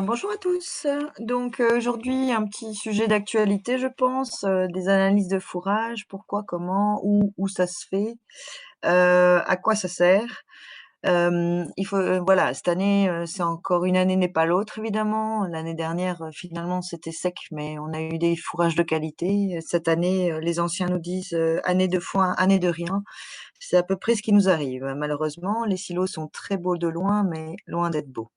Bonjour à tous. Donc, aujourd'hui, un petit sujet d'actualité, je pense, des analyses de fourrage, pourquoi, comment, où ça se fait, à quoi ça sert. Il faut, voilà, cette année, c'est encore une année n'est pas l'autre évidemment. L'année dernière, finalement, c'était sec, mais on a eu des fourrages de qualité. Cette année, les anciens nous disent, année de foin, année de rien. C'est à peu près ce qui nous arrive. Malheureusement, les silos sont très beaux de loin, mais loin d'être beaux.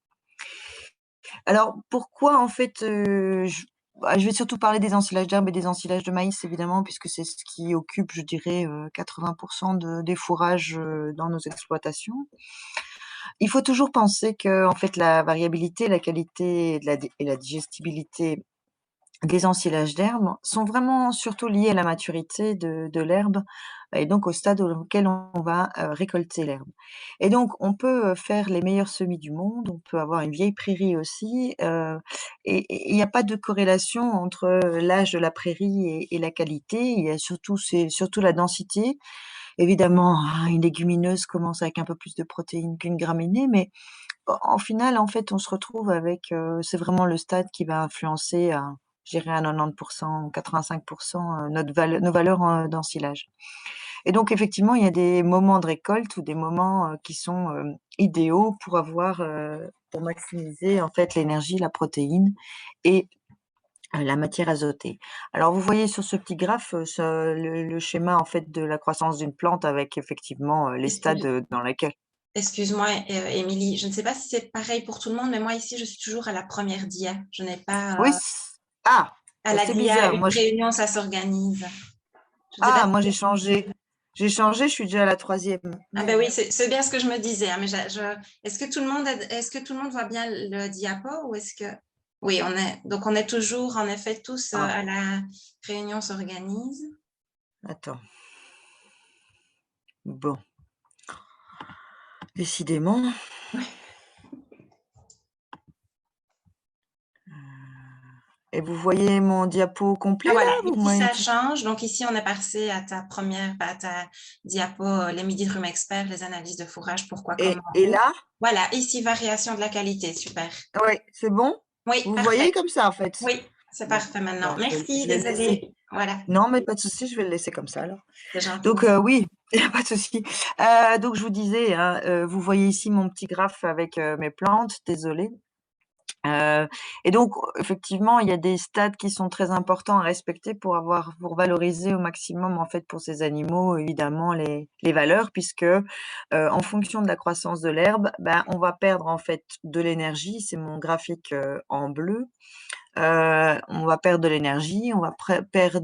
Alors pourquoi en fait, je vais surtout parler des ensilages d'herbes et des ensilages de maïs évidemment, puisque c'est ce qui occupe, je dirais, 80 des fourrages, dans nos exploitations. Il faut toujours penser que en fait la variabilité, la qualité et la digestibilité des ensilages d'herbes sont vraiment surtout liés à la maturité de l'herbe et donc au stade auquel on va, récolter l'herbe. Et donc on peut, faire les meilleurs semis du monde, on peut avoir une vieille prairie aussi, et il n'y a pas de corrélation entre, l'âge de la prairie et la qualité. Il y a surtout c'est surtout la densité. Évidemment, une légumineuse commence avec un peu plus de protéines qu'une graminée, mais en final, en fait, on se retrouve avec, c'est vraiment le stade qui va influencer à, je dirais à 90 ou 85 nos valeurs d'ensilage. Et donc effectivement, il y a des moments de récolte ou des moments, qui sont, idéaux pour avoir, pour maximiser en fait l'énergie, la protéine et la matière azotée. Alors vous voyez sur ce petit graphe, le schéma en fait de la croissance d'une plante avec effectivement, les stades, Excuse, dans lesquels excuse-moi, Émilie, je ne sais pas si c'est pareil pour tout le monde, mais moi ici, je suis toujours à la première dia. Je n'ai oui, pas ah! à la C'est dia, bizarre, une moi je réunion, ça s'organise. Je ne sais pas moi si... j'ai changé. J'ai changé, je suis déjà à la troisième. Ah ben Mais, oui, c'est bien ce que je me disais, hein, mais est-ce que tout le monde est-ce que tout le monde voit bien le diapo ou est-ce que... Oui, donc on est toujours, en effet, tous ah, à la réunion s'organise. attends. Bon, décidément. Et vous voyez mon diapo Ah complet là? voilà, Vous ici voyez ça tout? change. Donc ici on est passé à à ta diapo, les midis de rhume expert, les analyses de fourrage, pourquoi, comment, Et où. là? Voilà, ici variation de la qualité, super. Ouais, c'est bon? Oui, Vous parfait. voyez comme ça en fait? Oui, c'est Bon, parfait maintenant. bah, Merci, je vais le laisser. désolée. Voilà, Non, mais pas de souci, je vais le laisser comme ça alors. c'est gentil. Donc, oui, il y a pas de souci. Donc je vous disais, hein, vous voyez ici mon petit graphe avec, mes plantes, désolée. Heu et donc effectivement, il y a des stades qui sont très importants à respecter pour valoriser au maximum, en fait, pour ces animaux, évidemment, les valeurs puisque, en fonction de la croissance de l'herbe, ben, on va perdre, en fait, de l'énergie. C'est mon graphique, en bleu. On va perdre de l'énergie, on va perdre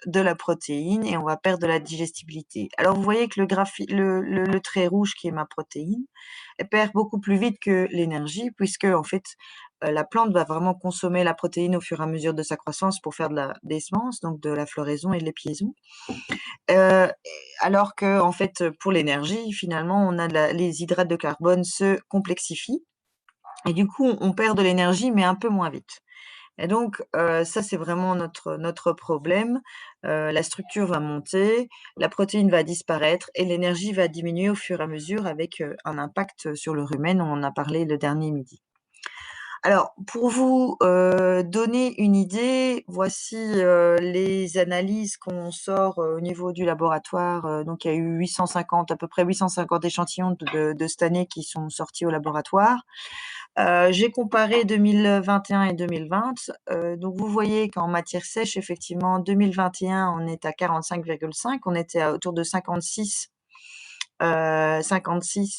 de la protéine et on va perdre de la digestibilité. Alors vous voyez que le trait rouge qui est ma protéine, elle perd beaucoup plus vite que l'énergie puisque en fait, la plante va vraiment consommer la protéine au fur et à mesure de sa croissance pour faire des semences, donc de la floraison et de l'épiaison. Heu, alors que en fait, pour l'énergie, finalement, on a les hydrates de carbone se complexifient et du coup, on perd de l'énergie mais un peu moins vite. Et donc, ça, c'est vraiment notre problème. La structure va monter, la protéine va disparaître et l'énergie va diminuer au fur et à mesure avec, un impact sur le rumen. On en a parlé le dernier midi. Alors, pour vous, donner une idée, voici, les analyses qu'on sort, au niveau du laboratoire. Donc il y a eu 850, à peu près 850 échantillons de cette année qui sont sortis au laboratoire. J'ai comparé 2021 et 2020. Donc vous voyez qu'en matière sèche, effectivement, 2021, on est à 45,5. On était autour de 56,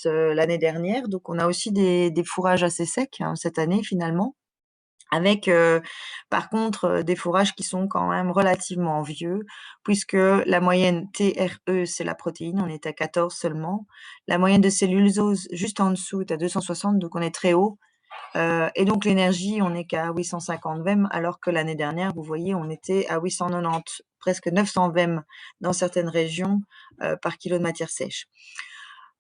l'année dernière. Donc on a aussi des fourrages assez secs, hein, cette année finalement, avec, par contre, des fourrages qui sont quand même relativement vieux, puisque la moyenne TRE, c'est la protéine, on est à 14 seulement. La moyenne de cellulose juste en dessous est à 260, donc on est très haut. Et donc l'énergie, on n'est qu'à 850 VEM, alors que l'année dernière, vous voyez, on était à 890, presque 900 VEM dans certaines régions, par kilo de matière sèche.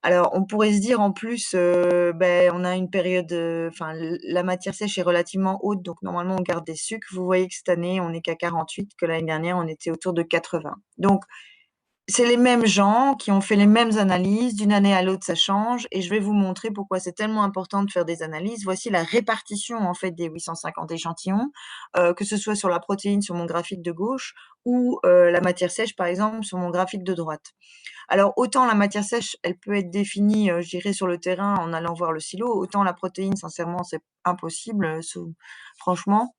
Alors on pourrait se dire en plus, on a une période, enfin la matière sèche est relativement haute, donc normalement on garde des sucres. Vous voyez que cette année, on n'est qu'à 48, que l'année dernière, on était autour de 80. Donc c'est les mêmes gens qui ont fait les mêmes analyses. D'une année à l'autre, ça change. Et je vais vous montrer pourquoi c'est tellement important de faire des analyses. Voici la répartition en fait des 850 échantillons, que ce soit sur la protéine sur mon graphique de gauche ou la matière sèche, par exemple, sur mon graphique de droite. Alors, autant la matière sèche, elle peut être définie, je dirais, sur le terrain en allant voir le silo, autant la protéine, sincèrement, c'est impossible, franchement.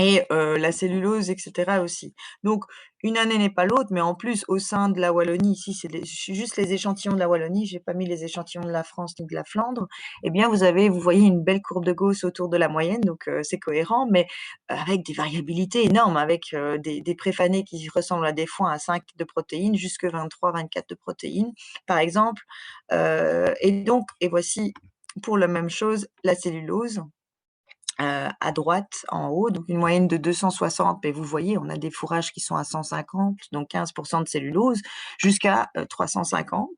Et la cellulose, etc. aussi. Donc, une année n'est pas l'autre, mais en plus, au sein de la Wallonie, ici, c'est juste les échantillons de la Wallonie, j'ai pas mis les échantillons de la France ni de la Flandre, eh bien, vous voyez une belle courbe de Gauss autour de la moyenne, donc c'est cohérent, mais avec des variabilités énormes, avec des préfanés qui ressemblent à des foins à 5 de protéines, jusque 23, 24 de protéines, par exemple. Et voici, pour la même chose, la cellulose à droite, en haut, donc une moyenne de 260, mais vous voyez, on a des fourrages qui sont à 150, donc 15% de cellulose, jusqu'à 350.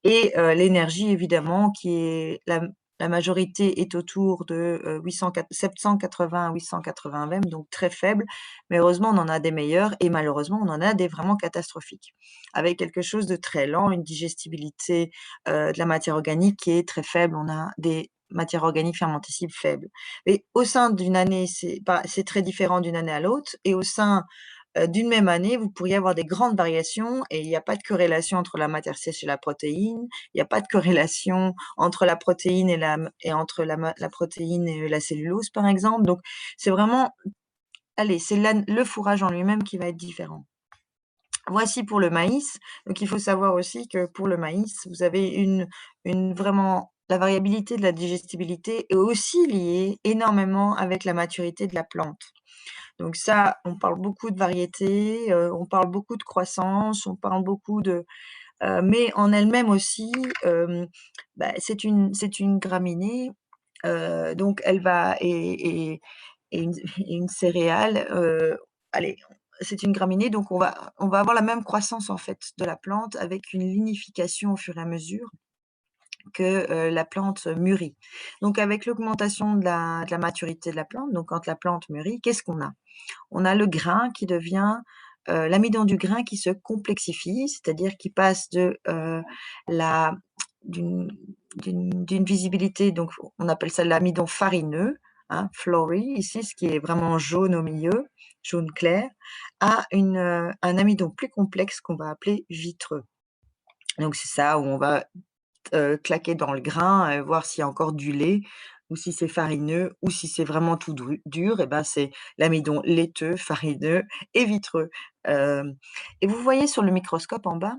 Et l'énergie, évidemment, qui est la majorité est autour de 780 à 880 même, donc très faible. Mais heureusement, on en a des meilleurs et malheureusement, on en a des vraiment catastrophiques. Avec quelque chose de très lent, une digestibilité de la matière organique qui est très faible. On a des matières organiques fermentescibles faibles. Et au sein d'une année, c'est très différent d'une année à l'autre. Et au sein d'une même année, vous pourriez avoir des grandes variations et il n'y a pas de corrélation entre la matière sèche et la protéine. Il n'y a pas de corrélation entre la protéine et entre la protéine et la cellulose, par exemple. Donc, c'est vraiment, allez, c'est le fourrage en lui-même qui va être différent. Voici pour le maïs. Donc, il faut savoir aussi que pour le maïs, vous avez vraiment la variabilité de la digestibilité est aussi liée énormément avec la maturité de la plante. Donc ça, on parle beaucoup de variété, on parle beaucoup de croissance, on parle beaucoup de mais en elle-même aussi, c'est une graminée, donc elle va et une céréale, allez, c'est une graminée, donc on va avoir la même croissance en fait de la plante avec une lignification au fur et à mesure que, la plante mûrit. Donc avec l'augmentation de la maturité de la plante, donc quand la plante mûrit, qu'est-ce qu'on a? On a le grain qui devient, l'amidon du grain qui se complexifie, c'est-à-dire qui passe la d'une d'une visibilité, donc on appelle ça l'amidon farineux, hein, floury ici, ce qui est vraiment jaune au milieu, jaune clair, à un amidon plus complexe qu'on va appeler vitreux. Donc c'est ça où on va claquer dans le grain, voir s'il y a encore du lait ou si c'est farineux ou si c'est vraiment tout dur et ben, c'est l'amidon laiteux, farineux et vitreux. Hem Et vous voyez sur le microscope en bas,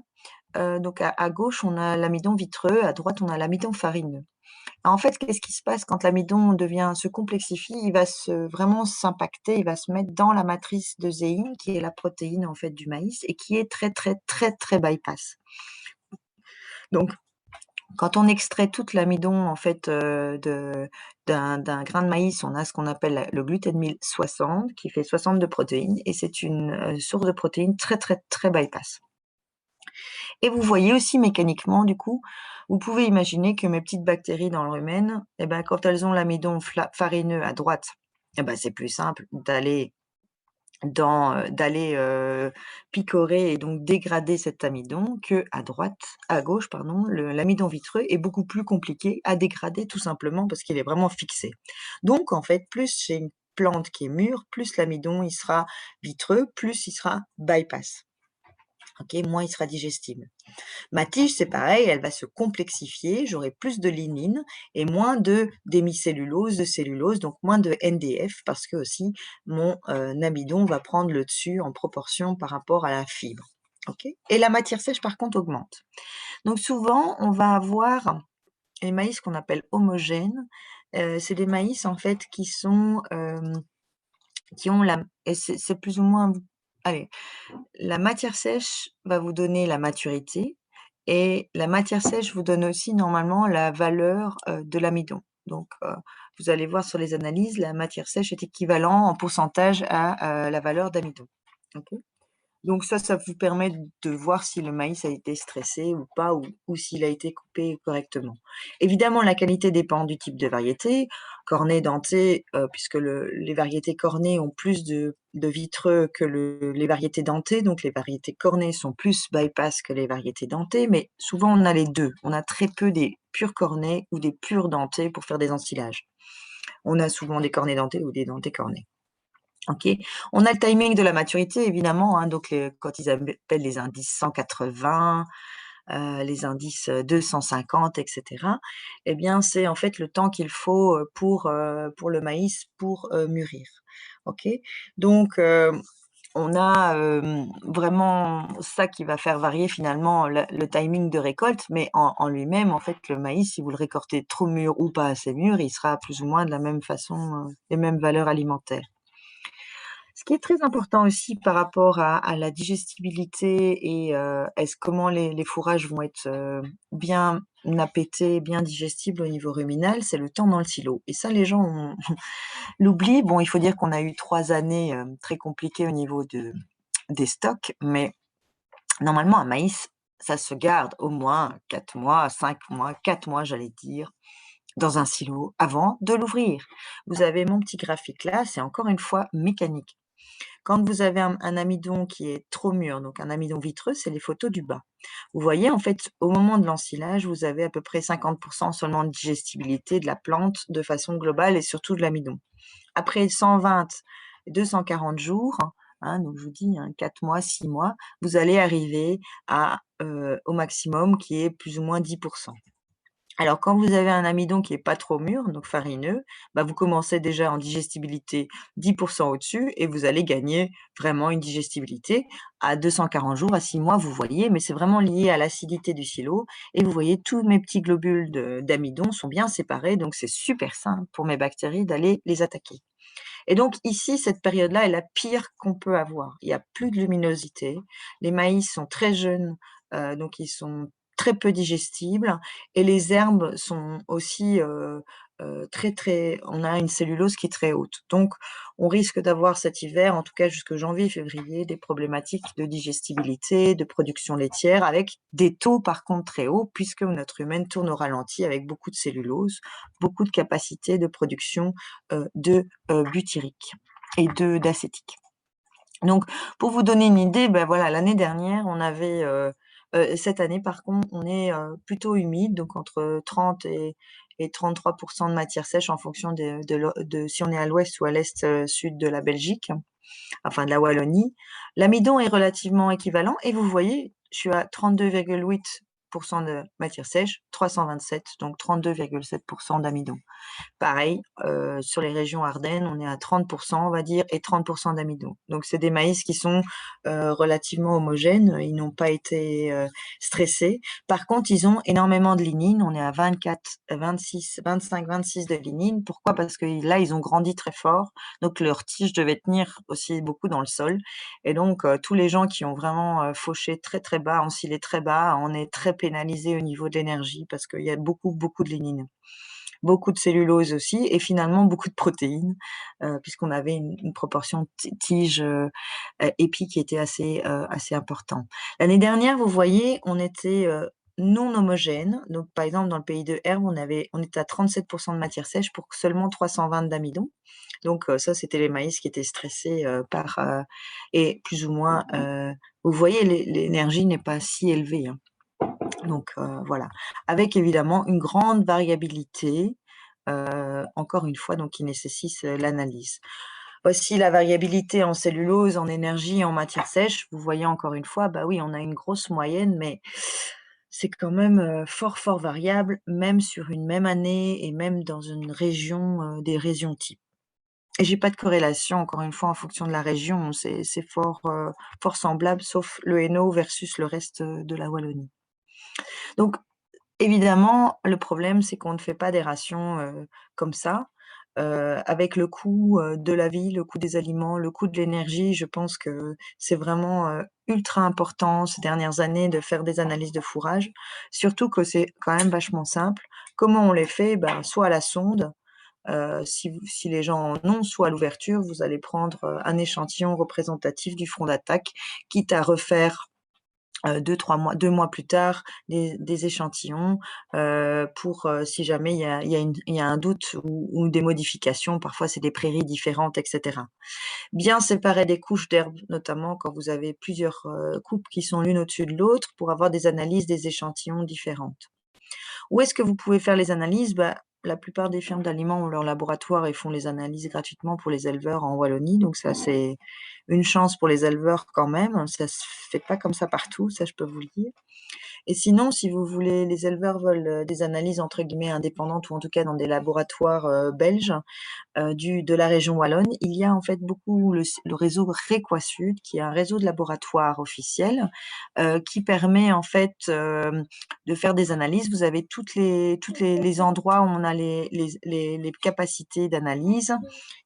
donc à gauche, on a l'amidon vitreux, à droite, on a l'amidon farineux. En fait, qu'est-ce qui se passe quand l'amidon se complexifie? Il va vraiment s'impacter, il va se mettre dans la matrice de zéine qui est la protéine, en fait, du maïs et qui est très, très, très, très bypass. Donc quand on extrait toute l'amidon en fait, d'un grain de maïs, on a ce qu'on appelle le glutamyl 60 qui fait 60 de protéines et c'est une, source de protéines très, très, très bypass. Et vous voyez aussi mécaniquement du coup, vous pouvez imaginer que mes petites bactéries dans le rumen et ben, quand elles ont l'amidon farineux à droite, et ben, c'est plus simple d'aller, picorer et donc dégrader cet amidon à gauche pardon, l'amidon vitreux est beaucoup plus compliqué à dégrader tout simplement parce qu'il est vraiment fixé. Donc en fait, plus j'ai une plante qui est mûre, plus l'amidon il sera vitreux, plus il sera bypass. OK? Moins il sera digestible. Ma tige, c'est pareil, elle va se complexifier, j'aurai plus de lignine et moins d'hémicellulose, de cellulose, donc moins de NDF parce que aussi mon amidon va prendre le dessus en proportion par rapport à la fibre. OK? Et la matière sèche, par contre, augmente. Donc souvent, on va avoir les maïs qu'on appelle homogènes. C'est des maïs, en fait, qui ont la et c'est plus ou moins allez, la matière sèche va vous donner la maturité et la matière sèche vous donne aussi normalement la valeur, de l'amidon. Donc, vous allez voir sur les analyses, la matière sèche est équivalent en pourcentage à, la valeur d'amidon. OK? Donc ça vous permet de voir si le maïs a été stressé ou pas ou s'il a été coupé correctement. Évidemment, la qualité dépend du type de variété. Cornée, dentée, puisque les variétés cornées ont plus de de vitreux que les variétés dentées. Donc, les variétés cornées sont plus bypass que les variétés dentées, mais souvent, on a les deux. On a très peu des purs cornets ou des purs dentés pour faire des ensilages. On a souvent des cornets dentés ou des dentés cornés. Ok. On a le timing de la maturité, évidemment. Hein, donc, quand ils appellent les indices 180, les indices 250, etc., eh bien, c'est en fait le temps qu'il faut pour le maïs pour mûrir. Ok. Donc, on a vraiment ça qui va faire varier finalement le timing de récolte, mais en lui-même, en fait, le maïs, si vous le récoltez trop mûr ou pas assez mûr, il sera plus ou moins de la même façon, les mêmes valeurs alimentaires. Ce qui est très important aussi par rapport à la digestibilité et comment les fourrages vont être bien appétés, bien digestibles au niveau ruminal, c'est le temps dans le silo. Et ça, les gens l'oublient. Bon, il faut dire qu'on a eu 3 années très compliquées au niveau des stocks, mais normalement, un maïs, ça se garde au moins 4 mois, 5 mois, 4 mois, j'allais dire, dans un silo avant de l'ouvrir. Vous avez mon petit graphique là, c'est encore une fois mécanique. Quand vous avez un amidon qui est trop mûr, donc un amidon vitreux, c'est les photos du bas. Vous voyez, en fait, au moment de l'ensilage, vous avez à peu près 50% seulement de digestibilité de la plante de façon globale et surtout de l'amidon. Après 120, 240 jours, hein, donc je vous dis 4 mois, 6 mois, vous allez arriver au maximum qui est plus ou moins 10%. Alors, quand vous avez un amidon qui est pas trop mûr, donc farineux, bah, vous commencez déjà en digestibilité 10% au-dessus et vous allez gagner vraiment une digestibilité à 240 jours, à 6 mois, vous voyez, mais c'est vraiment lié à l'acidité du silo. Et vous voyez, tous mes petits globules d'amidon sont bien séparés, donc c'est super simple pour mes bactéries d'aller les attaquer. Et donc ici, cette période-là est la pire qu'on peut avoir. Il n'y a plus de luminosité, les maïs sont très jeunes, donc ils sont très peu digestibles et les herbes sont aussi on a une cellulose qui est très haute. Donc on risque d'avoir cet hiver, en tout cas jusque janvier-février, des problématiques de digestibilité, de production laitière, avec des taux par contre très hauts, puisque notre humaine tourne au ralenti avec beaucoup de cellulose, beaucoup de capacité de production de butyrique et d'acétique. Donc, pour vous donner une idée, ben voilà, l'année dernière, on avait, cette année, par contre, on est plutôt humide, donc entre 30 et 33% de matière sèche en fonction de si on est à l'ouest ou à l'est sud de la Belgique, enfin de la Wallonie. L'amidon est relativement équivalent et vous voyez, je suis à 32,8% de matière sèche, 327, donc 32,7% d'amidon. Pareil, sur les régions Ardennes, on est à 30%, on va dire, et 30% d'amidon. Donc, c'est des maïs qui sont relativement homogènes. Ils n'ont pas été stressés. Par contre, ils ont énormément de lignine. On est à 24, 26, 25, 26 de lignine. Pourquoi? Parce que là, ils ont grandi très fort. Donc, leurs tiges devaient tenir aussi beaucoup dans le sol. Et donc, tous les gens qui ont vraiment fauché très, très bas, ensilé très bas, on est très pénalisé au niveau de l'énergie parce qu'il y a beaucoup, beaucoup de lignine. Beaucoup de cellulose aussi et finalement beaucoup de protéines, puisqu'on avait une proportion tige épi qui était assez important. L'année dernière, vous voyez, on était non homogène. Donc, par exemple, dans le pays de Herbe, on était à 37% de matière sèche pour seulement 320 d'amidon. Donc, ça, c'était les maïs qui étaient stressés et plus ou moins, vous voyez, l'énergie n'est pas si élevée. Hein. Donc voilà, avec évidemment une grande variabilité, encore une fois, donc qui nécessite l'analyse. Voici la variabilité en cellulose, en énergie, en matière sèche. Vous voyez encore une fois, bah oui, on a une grosse moyenne, mais c'est quand même fort, fort variable, même sur une même année et même dans une région, des régions types. Et j'ai pas de corrélation, encore une fois, en fonction de la région, c'est fort, fort semblable, sauf le Hainaut versus le reste de la Wallonie. Donc, évidemment, le problème, c'est qu'on ne fait pas des rations comme ça. Avec le coût de la vie, le coût des aliments, le coût de l'énergie, je pense que c'est vraiment ultra important ces dernières années de faire des analyses de fourrage. Surtout que c'est quand même vachement simple. Comment on les fait? Ben, soit à la sonde, si les gens en ont, soit à l'ouverture, vous allez prendre un échantillon représentatif du front d'attaque, quitte à refaire 2 mois plus tard, des échantillons pour si jamais il y a un doute ou des modifications. Parfois, c'est des prairies différentes, etc. Bien séparer des couches d'herbes, notamment quand vous avez plusieurs coupes qui sont l'une au-dessus de l'autre, pour avoir des analyses des échantillons différentes. Où est-ce que vous pouvez faire les analyses? La plupart des firmes d'aliments ont leur laboratoire et font les analyses gratuitement pour les éleveurs en Wallonie. Donc ça, c'est une chance pour les éleveurs quand même. Ça se fait pas comme ça partout, ça je peux vous le dire. Et sinon, si vous voulez, les éleveurs veulent des analyses entre guillemets indépendantes ou en tout cas dans des laboratoires belges, de la région wallonne, il y a en fait beaucoup le réseau REQUA-Sud, qui est un réseau de laboratoires officiels, qui permet en fait de faire des analyses. Vous avez les endroits où on a les capacités d'analyse,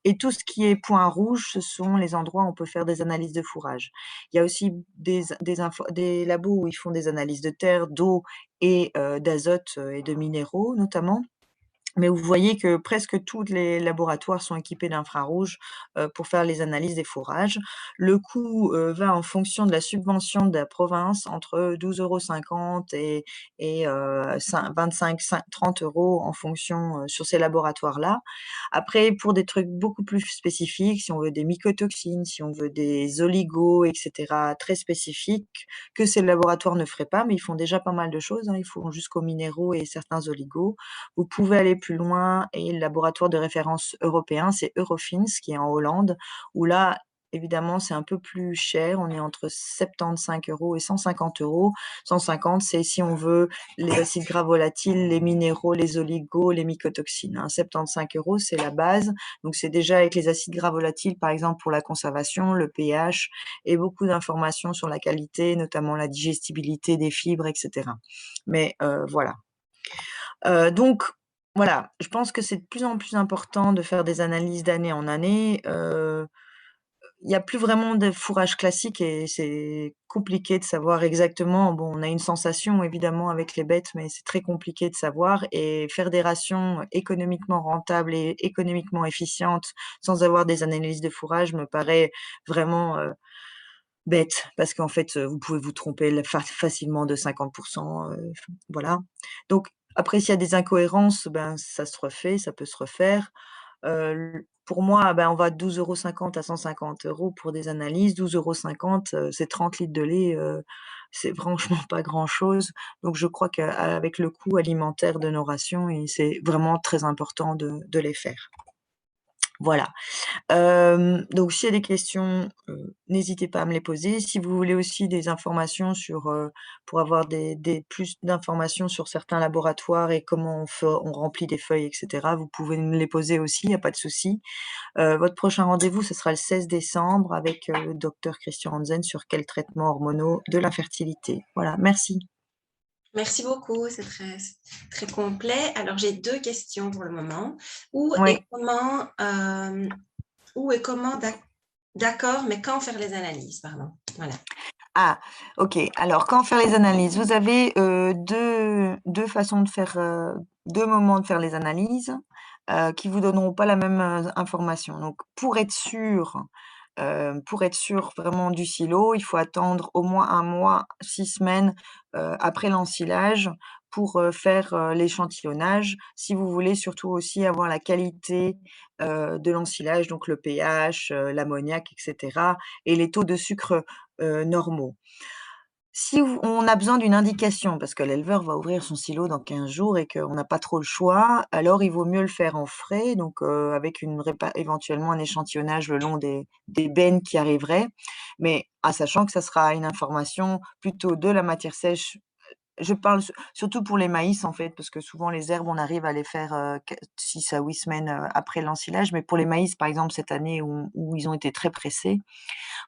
et tout ce qui est point rouge, ce sont les endroits où on peut faire des analyses de fourrage. Il y a aussi des labos où ils font des analyses de terre, d'eau et d'azote et de minéraux notamment. Mais vous voyez que presque tous les laboratoires sont équipés d'infrarouge pour faire les analyses des fourrages. Le coût va en fonction de la subvention de la province entre 12,50 € et 30 € en fonction sur ces laboratoires-là. Après, pour des trucs beaucoup plus spécifiques, si on veut des mycotoxines, si on veut des oligos, etc., très spécifiques, que ces laboratoires ne feraient pas, mais ils font déjà pas mal de choses, hein, ils font jusqu'aux minéraux et certains oligos. Vous pouvez aller plus loin et le laboratoire de référence européen, c'est Eurofins qui est en Hollande, où là, évidemment, c'est un peu plus cher. On est entre 75 € et 150 €. 150, c'est si on veut les acides gras volatiles, les minéraux, les oligos, les mycotoxines, hein. 75 €, c'est la base. Donc, c'est déjà avec les acides gras volatiles, par exemple, pour la conservation, le pH et beaucoup d'informations sur la qualité, notamment la digestibilité des fibres, etc. Mais voilà. Donc voilà, je pense que c'est de plus en plus important de faire des analyses d'année en année. Il y a plus vraiment de fourrage classique et c'est compliqué de savoir exactement. Bon, on a une sensation évidemment avec les bêtes, mais c'est très compliqué de savoir, et faire des rations économiquement rentables et économiquement efficientes sans avoir des analyses de fourrage me paraît vraiment bête, parce qu'en fait, vous pouvez vous tromper facilement de 50 voilà. Donc après, s'il y a des incohérences, ça se refait, ça peut se refaire. Pour moi, on va de 12,50 € à 150 € pour des analyses. 12,50 €, c'est 30 litres de lait, c'est franchement pas grand-chose. Donc je crois qu'avec le coût alimentaire de nos rations, c'est vraiment très important de les faire. Voilà. Donc s'il y a des questions, n'hésitez pas à me les poser. Si vous voulez aussi des informations pour avoir plus d'informations sur certains laboratoires et comment on remplit des feuilles, et cetera, vous pouvez me les poser aussi, il y a pas de souci. Votre prochain rendez-vous, ce sera le 16 décembre avec le docteur Christian Hansen sur quels traitements hormonaux de l'infertilité. Voilà, merci. Merci beaucoup, c'est très complet. Alors, j'ai 2 questions pour le moment. Où Oui. et comment, d'accord, mais quand faire les analyses? Pardon, voilà. Ah, OK. Alors, quand faire les analyses? Vous avez 2 façons de faire, 2 moments de faire les analyses, qui vous donneront pas la même, information. Donc pour être sûr vraiment du silo, il faut attendre au moins 1 mois, 6 semaines, après l'ensilage pour, faire, l'échantillonnage. Si vous voulez surtout aussi avoir la qualité, de l'ensilage, donc le pH, l'ammoniac, et cetera, et les taux de sucre, normaux. Si on a besoin d'une indication, parce que l'éleveur va ouvrir son silo dans 15 jours et qu'on n'a pas trop le choix, alors il vaut mieux le faire en frais, donc avec éventuellement un échantillonnage le long des bennes qui arriveraient, mais sachant que ça sera une information plutôt de la matière sèche. Je parle surtout pour les maïs, en fait, parce que souvent les herbes, on arrive à les faire, 6 à 8 semaines, après l'ensilage, mais pour les maïs, par exemple, cette année où ils ont été très pressés,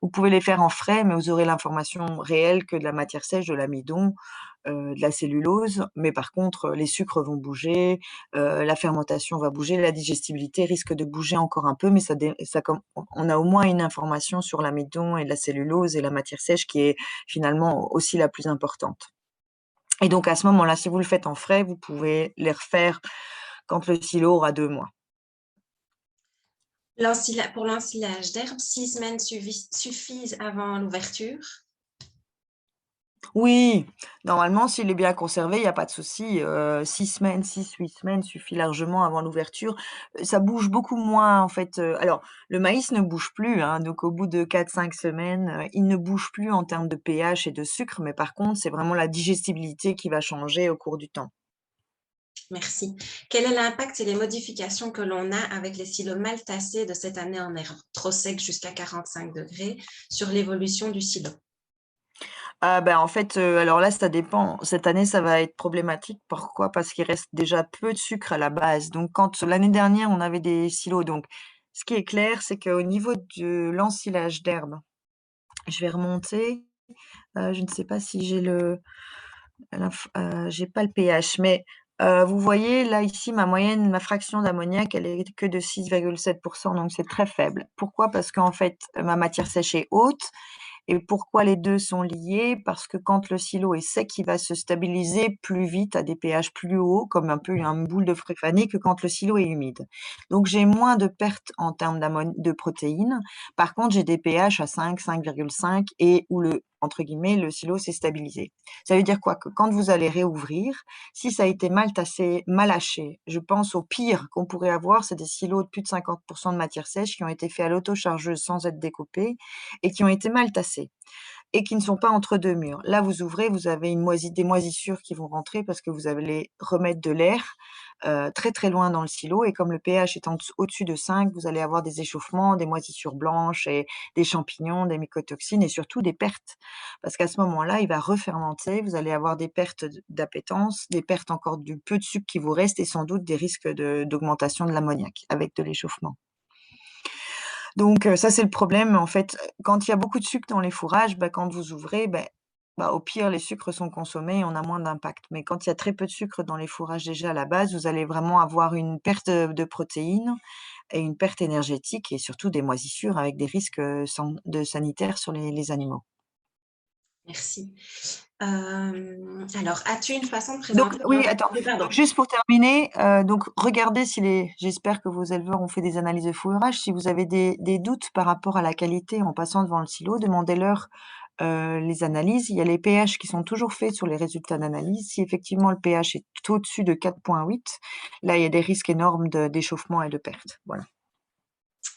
vous pouvez les faire en frais, mais vous aurez l'information réelle que de la matière sèche, de l'amidon, de la cellulose. Mais par contre, les sucres vont bouger, la fermentation va bouger, la digestibilité risque de bouger encore un peu, mais on a au moins une information sur l'amidon et la cellulose et la matière sèche qui est finalement aussi la plus importante. Et donc à ce moment-là, si vous le faites en frais, vous pouvez les refaire quand le silo aura 2 mois. Pour l'ensilage d'herbes, 6 semaines suffisent avant l'ouverture? Oui, normalement, s'il est bien conservé, il y a pas de souci, 6 semaines, 6-8 semaines suffit largement avant l'ouverture. Ça bouge beaucoup moins en fait, alors le maïs ne bouge plus, hein, donc au bout de 4-5 semaines, il ne bouge plus en termes de pH et de sucre, mais par contre, c'est vraiment la digestibilité qui va changer au cours du temps. Merci. Quel est l'impact et les modifications que l'on a avec les silos mal tassés de cette année en air trop sec jusqu'à 45 degrés sur l'évolution du silo? Ah ben, en fait, alors là, ça dépend. Cette année, ça va être problématique. Pourquoi? Parce qu'il reste déjà peu de sucre à la base. Donc quand l'année dernière, on avait des silos donc ce qui est clair, c'est qu'au niveau de l'ensilage d'herbes, je vais remonter, je ne sais pas si j'ai j'ai pas le pH, mais vous voyez là, ici, ma fraction d'ammoniac, elle est que de 6,7, donc c'est très faible. Pourquoi? Parce qu'en fait, ma matière sèche est haute. Et pourquoi les 2 sont liés? Parce que quand le silo est sec, il va se stabiliser plus vite à des pH plus hauts, comme un peu une boule de frais fané, que quand le silo est humide. Donc j'ai moins de pertes en termes de protéines. Par contre, j'ai des pH à 5, 5,5 et où le entre guillemets, «le silo s'est stabilisé». Ça veut dire quoi? Que quand vous allez réouvrir, si ça a été mal tassé, mal haché, je pense au pire qu'on pourrait avoir, c'est des silos de plus de 50 de matière sèche qui ont été faits à l'autochargeuse sans être découpés et qui ont été mal tassés et qui ne sont pas entre 2 murs. Là, vous ouvrez, vous avez des moisissures qui vont rentrer parce que vous allez remettre de l'air, très, très loin dans le silo et comme le pH est au-dessus de 5, vous allez avoir des échauffements, des moisissures blanches et des champignons, des mycotoxines et surtout des pertes. Parce qu'à ce moment-là, il va refermenter, vous allez avoir des pertes d'appétence, des pertes encore du peu de sucre qui vous reste et sans doute des risques d'augmentation de l'ammoniac avec de l'échauffement. Donc ça, c'est le problème, en fait, quand il y a beaucoup de sucre dans les fourrages, bah, quand vous ouvrez, au pire, les sucres sont consommés et on a moins d'impact. Mais quand il y a très peu de sucre dans les fourrages déjà à la base, vous allez vraiment avoir une perte, de protéines et une perte énergétique et surtout des moisissures avec des risques, sanitaires sur les animaux. Merci. Alors, as-tu une façon de Donc présenter oui, attends, oui, pardon. donc juste pour terminer, donc regardez si les j'espère que vos éleveurs ont fait des analyses de fourrage. Si vous avez des doutes par rapport à la qualité en passant devant le silo, demandez-leur, les analyses. Il y a les pH qui sont toujours faits sur les résultats d'analyse. Si effectivement le pH est au-dessus de 4,8, là, il y a des risques énormes d'échauffement et de perte. Voilà.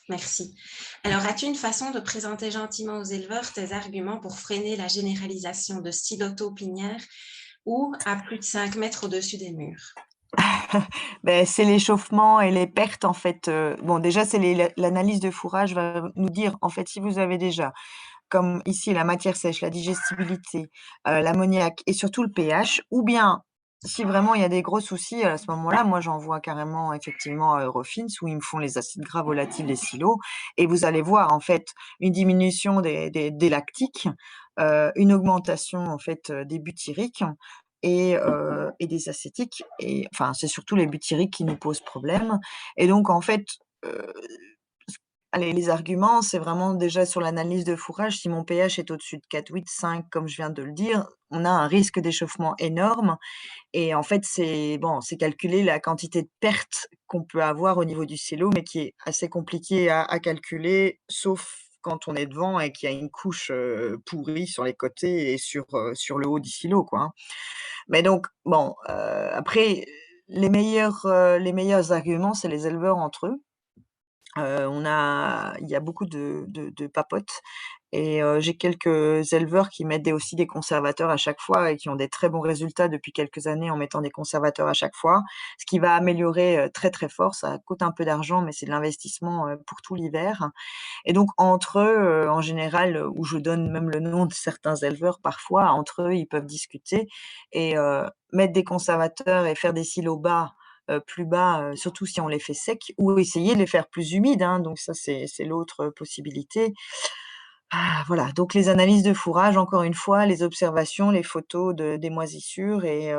Merci. Alors, as-tu une façon de présenter gentiment aux éleveurs tes arguments pour freiner la généralisation de silotopinières ou à plus de 5 mètres au-dessus des murs? Beh, c'est l'échauffement et les pertes en fait, bon déjà c'est l'analyse de fourrage va nous dire en fait si vous avez déjà comme ici la matière sèche, la digestibilité, l'ammoniac et surtout le pH ou bien si vraiment il y a des gros soucis, à ce moment-là, moi j'envoie carrément effectivement à Eurofins où ils me font les acides gras volatiles des silos et vous allez voir en fait une diminution des lactiques, une augmentation en fait, des butyriques et des acétiques et enfin c'est surtout les butyriques qui nous posent problème et donc en fait, heu allez, les arguments, c'est vraiment déjà sur l'analyse de fourrage. Si mon pH est au-dessus de 4,8-5, comme je viens de le dire, on a un risque d'échauffement énorme et en fait, c'est bon, c'est calculer la quantité de pertes qu'on peut avoir au niveau du silo, mais qui est assez compliqué à calculer, sauf quand on est devant et qu'il y a une couche, pourrie sur les côtés et sur le haut du silo, quoi, hein. Mais donc bon, après les meilleurs arguments, c'est les éleveurs entre eux. Il y a beaucoup de papotes et j'ai quelques éleveurs qui mettent aussi des conservateurs à chaque fois et qui ont des très bons résultats depuis quelques années en mettant des conservateurs à chaque fois, ce qui va améliorer, très, très fort. Ça coûte un peu d'argent, mais c'est de l'investissement, pour tout l'hiver et donc entre eux, en général, où je donne même le nom de certains éleveurs parfois, entre eux, ils peuvent discuter et mettre des conservateurs et faire des silos bas, plus bas, surtout si on les fait secs ou essayer de les faire plus humides, hein, donc ça c'est l'autre possibilité. Ah voilà, donc les analyses de fourrage, encore une fois, les observations, les photos des moisissures et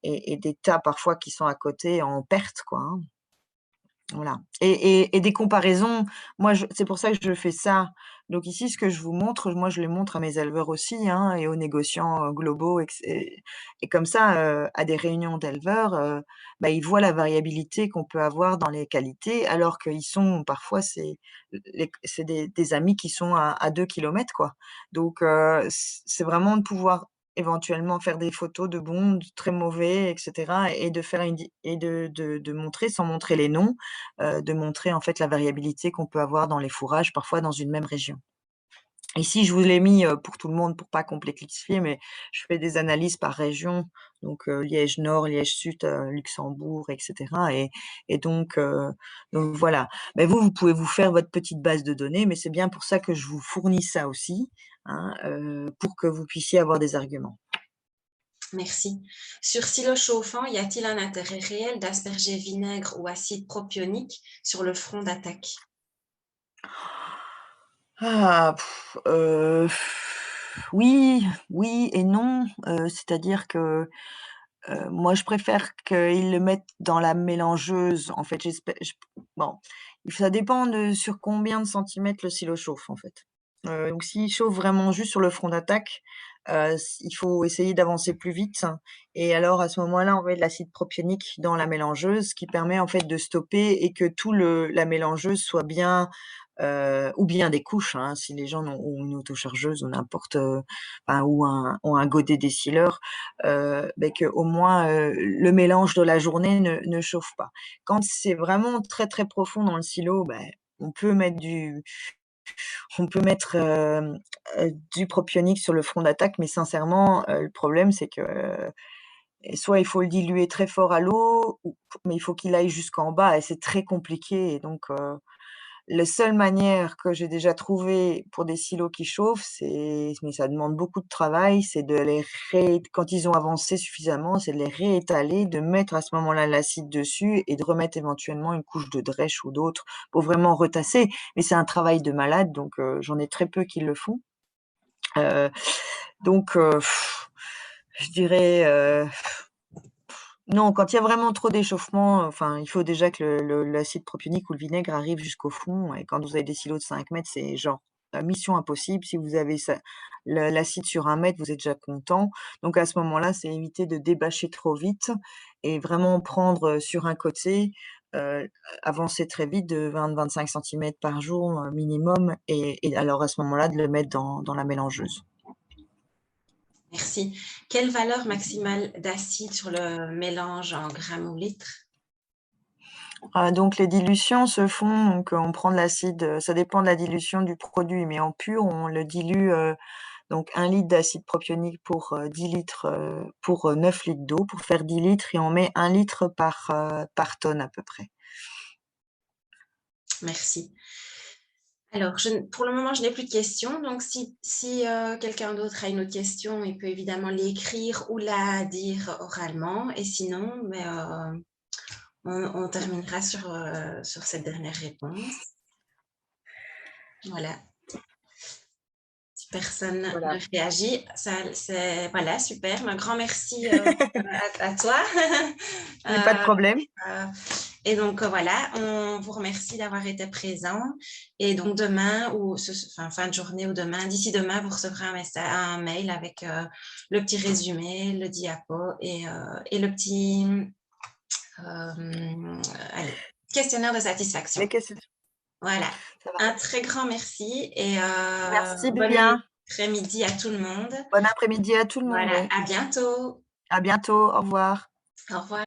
des tas parfois qui sont à côté en perte quoi, hein. Voilà et des comparaisons, moi je c'est pour ça que je fais ça. Donc ici, ce que je vous montre, moi je le montre à mes éleveurs aussi, hein, et aux négociants, globaux et comme ça, à des réunions d'éleveurs, ils voient la variabilité qu'on peut avoir dans les qualités alors qu'ils sont parfois c'est des amis qui sont à 2 kilomètres quoi. Donc c'est vraiment de pouvoir éventuellement faire des photos de bons, de très mauvais et cetera et de faire une di et de montrer, sans montrer les noms, de montrer en fait la variabilité qu'on peut avoir dans les fourrages, parfois dans une même région. Ici, je vous l'ai mis, pour tout le monde pour pas complexifier, mais je fais des analyses par région, donc Liège Nord, Liège Sud, Luxembourg et cetera et donc voilà. Mais vous pouvez vous faire votre petite base de données, mais c'est bien pour ça que je vous fournis ça aussi, hein, pour que vous puissiez avoir des arguments. Merci. Sur silo chauffant, y a-t-il un intérêt réel d'asperger vinaigre ou acide propionique sur le front d'attaque? Ah, oui, oui et non, c'est-à-dire que, moi, je préfère qu'ils le mettent dans la mélangeuse. En fait, bon, ça dépend de sur combien de centimètres le silo chauffe, en fait. Donc s'il chauffe vraiment juste sur le front d'attaque, il faut essayer d'avancer plus vite et alors à ce moment-là, on met de l'acide propionique dans la mélangeuse qui permet, en fait, de stopper et que tout le la mélangeuse soit bien, ou bien des couches, hein, si les gens ont une autochargeuse ou n'importe, enfin ou un godet décileur, beh, qu'au moins, le mélange de la journée ne chauffe pas. Quand c'est vraiment très, très profond dans le silo, beh, on peut mettre du propionique sur le front d'attaque, mais sincèrement, le problème c'est que, soit il faut le diluer très fort à l'eau ou mais il faut qu'il aille jusqu'en bas et c'est très compliqué et donc la seule manière que j'ai déjà trouvée pour des silos qui chauffent, mais ça demande beaucoup de travail, c'est de les quand ils ont avancé suffisamment, c'est de les réétaler, de mettre à ce moment-là l'acide dessus et de remettre éventuellement une couche de drèche ou d'autre pour vraiment retasser. Mais c'est un travail de malade, donc j'en ai très peu qui le font. Heu, donc je dirais, non, quand il y a vraiment trop d'échauffement, enfin, il faut déjà que l'acide propionique ou le vinaigre arrive jusqu'au fond et quand vous avez des silos de 5 mètres, c'est genre, mission impossible. Si vous avez ça l'acide sur 1 mètre, vous êtes déjà content. Donc à ce moment-là, c'est éviter de débâcher trop vite et vraiment prendre, sur un côté, avancer très vite de 20-25 centimètres par jour, minimum et alors à ce moment-là, de le mettre dans la mélangeuse. Merci. Quelle valeur maximale d'acide sur le mélange en grammes au litre? Donc les dilutions se font donc on prend de l'acide, ça dépend de la dilution du produit, mais en pur, on le dilue, donc 1 litre d'acide propionique pour, 10 litres, pour, 9 litres d'eau pour faire 10 litres et on met 1 litre par tonne à peu près. Merci. Alors, pour le moment, je n'ai plus de questions. Donc, si quelqu'un d'autre a une autre question, il peut évidemment l'écrire ou la dire oralement. Et sinon, mais, on terminera sur cette dernière réponse. Voilà. Si personne Voilà. ne réagit, voilà, super. Un grand merci à toi. Mais pas de problème. Euh, et donc, voilà, on vous remercie d'avoir été présent. Et donc, demain, enfin, fin de journée ou demain, d'ici demain, vous recevrez un mail avec le petit résumé, le diapo et le petit allez, questionnaire de satisfaction. Mais qu'est-ce Voilà. ça va. Un très grand merci et Merci bon bien. après-midi à tout le monde. Bon après-midi à tout le monde, Voilà, ouais. à bientôt. À bientôt, au revoir. Au revoir.